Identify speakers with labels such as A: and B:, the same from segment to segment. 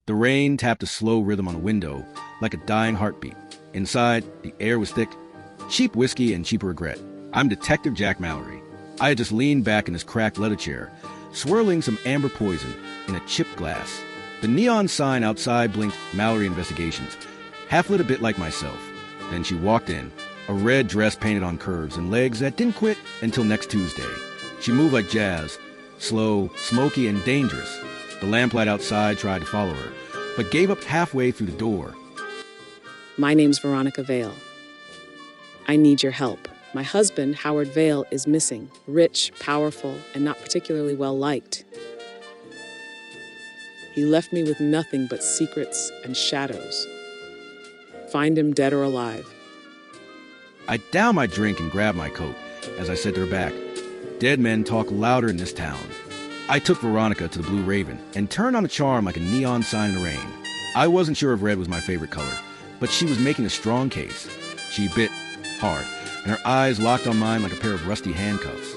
A: The rain tapped a slow rhythm on the window, like a dying heartbeat. Inside, the air was thick. Cheap whiskey and cheap regret. I'm Detective Jack Mallory. I had just leaned back in his cracked leather chair, swirling some amber poison in a chipped glass. The neon sign outside blinked Mallory Investigations, half lit a bit like myself. Then she walked in, a red dress painted on curves and legs that didn't quit until next Tuesday. She moved like jazz, slow, smoky, and dangerous. The lamplight outside tried to follow her, but gave up halfway through the door.
B: My name's Veronica Vale. I need your help. My husband, Howard Vale, is missing. Rich, powerful, and not particularly well-liked. He left me with nothing but secrets and shadows. Find him dead or alive.
A: I downed my drink and grabbed my coat as I said to her back, "Dead men talk louder in this town." I took Veronica to the Blue Raven and turned on a charm like a neon sign in the rain. I wasn't sure if red was my favorite color, but she was making a strong case. She bit hard, and her eyes locked on mine like a pair of rusty handcuffs.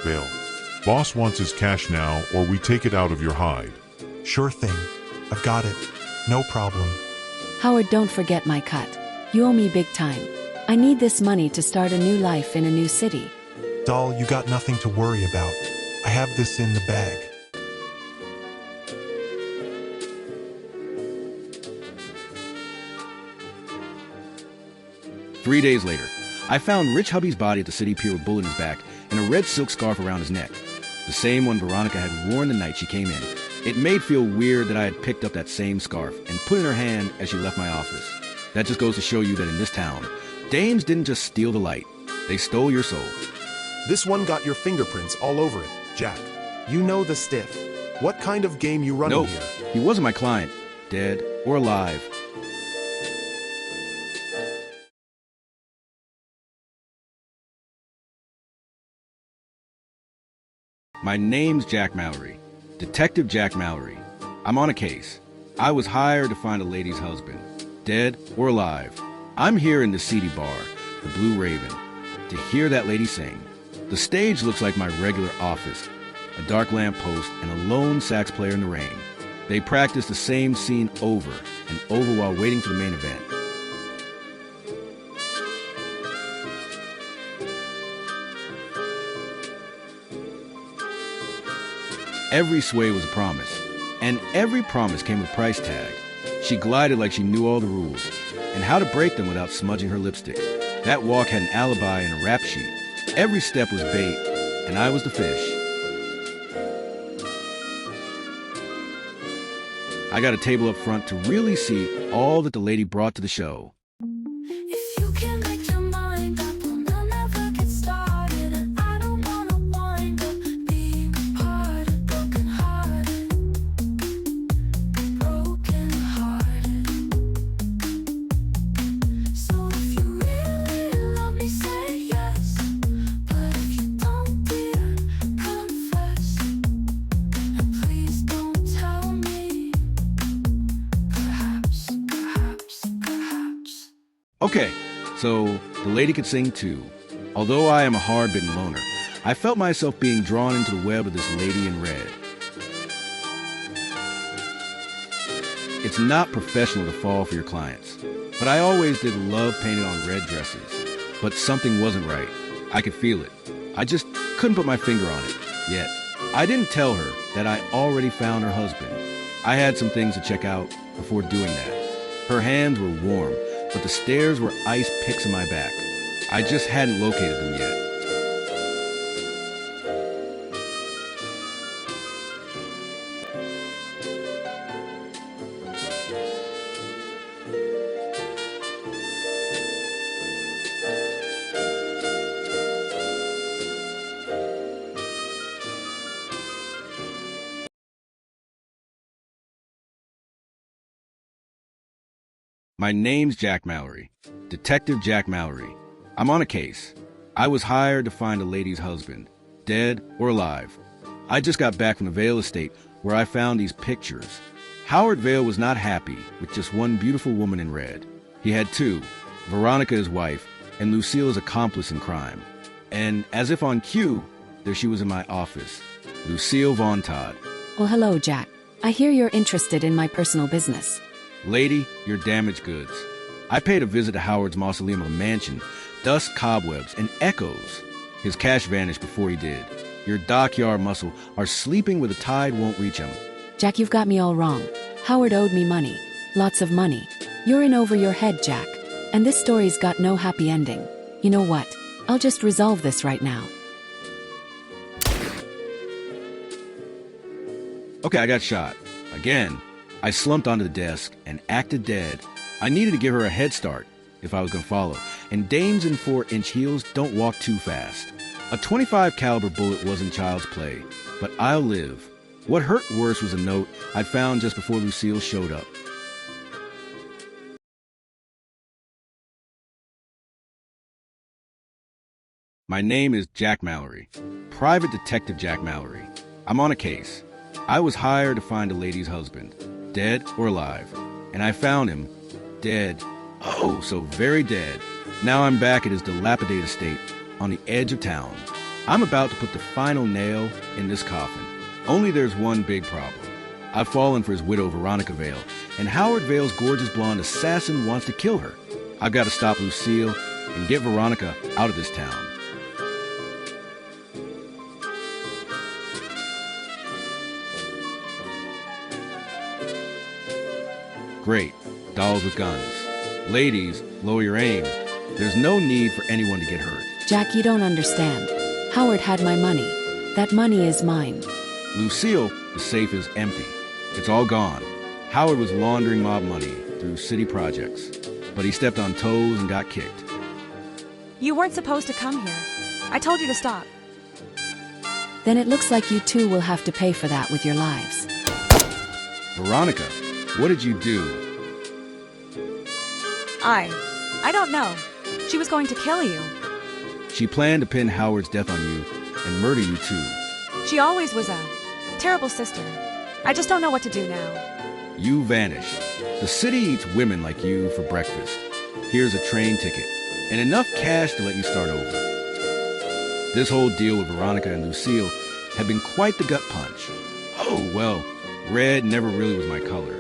C: Vale, boss wants his cash now, or we take it out of your hide.
D: Sure thing. I've got it. No problem.
E: Howard, don't forget my cut. You owe me big time. I need this money to start a new life in a new city.
D: Doll, you got nothing to worry about. I have this in the bag.
A: Three days later, I found Rich Hubby's body at the city pier with a bullet in his back and a red silk scarf around his neck. The same one Veronica had worn the night she came in. It made feel weird that I had picked up that same scarf and put it in her hand as she left my office. That just goes to show you that in this town, dames didn't just steal the light. They stole your soul.
F: This one got your fingerprints all over it, Jack. You know the stiff. What kind of game you running
A: Nope,
F: here?
A: he wasn't my client, dead or alive. My name's Jack Mallory, Detective Jack Mallory. I'm on a case. I was hired to find a lady's husband, dead or alive. I'm here in the seedy bar, the Blue Raven, to hear that lady sing. The stage looks like my regular office, a dark lamp post and a lone sax player in the rain. They practice the same scene over and over while waiting for the main event. Every sway was a promise, and every promise came with a price tag. She glided like she knew all the rules, and how to break them without smudging her lipstick. That walk had an alibi and a rap sheet. Every step was bait, and I was the fish. I got a table up front to really see all that the lady brought to the show.
G: If you can make your mind up, we'll never get started. And I don't wanna wind up being a part of broken-hearted. So if you really love me, say yes. But if you don't, dear, confess. And please don't tell me. Perhaps.
A: Okay, so the lady could sing too. Although I am a hard-bitten loner, I felt myself being drawn into the web of this lady in red. It's not professional to fall for your clients, but I always did love painted on red dresses. But something wasn't right. I could feel it. I just couldn't put my finger on it yet. I didn't tell her that I already found her husband. I had some things to check out before doing that. Her hands were warm, but the stairs were ice picks in my back. I just hadn't located them yet. My name's Jack Mallory, Detective Jack Mallory. I'm on a case. I was hired to find a lady's husband, dead or alive. I just got back from the Vale estate where I found these pictures. Howard Vale was not happy with just one beautiful woman in red. He had two, Veronica his wife, and Lucille his accomplice in crime. And as if on cue, there she was in my office, Lucille Von Todd.
E: Well, hello, Jack. I hear you're interested in my personal business.
A: Lady, you're damaged goods. I paid a visit to Howard's mausoleum of a mansion, dust, cobwebs, and echoes. His cash vanished before he did. Your dockyard muscle are sleeping where the tide won't reach him.
E: Jack, you've got me all wrong. Howard owed me money. Lots of money. You're in over your head, Jack. And this story's got no happy ending. You know what? I'll just resolve this right now.
A: Okay, I got shot. Again. I slumped onto the desk and acted dead. I needed to give her a head start if I was going to follow. And dames in 4-inch heels don't walk too fast. A .25 caliber bullet wasn't child's play, but I'll live. What hurt worse was a note I'd found just before Lucille showed up. My name is Jack Mallory, Private Detective Jack Mallory. I'm on a case. I was hired to find a lady's husband, dead or alive, and I found him, dead. Oh, so very dead. Now I'm back at his dilapidated estate on the edge of town. I'm about to put the final nail in this coffin. Only there's one big problem. I've fallen for his widow, Veronica Vale, and Howard Vale's gorgeous blonde assassin wants to kill her. I've got to stop Lucille and get Veronica out of this town. Great. Dolls with guns. Ladies, lower your aim. There's no need for anyone to get hurt.
E: Jack, you don't understand. Howard had my money. That money is mine.
A: Lucille, the safe is empty. It's all gone. Howard was laundering mob money through city projects, but he stepped on toes and got kicked.
H: You weren't supposed to come here. I told you to stop.
E: Then it looks like you two will have to pay for that with your lives.
A: Veronica, what did you do?
H: I don't know. She was going to kill you.
A: She planned to pin Howard's death on you and murder you too.
H: She always was a terrible sister. I just don't know what to do now.
A: You vanished. The city eats women like you for breakfast. Here's a train ticket and enough cash to let you start over. This whole deal with Veronica and Lucille had been quite the gut punch. Oh, well, red never really was my color.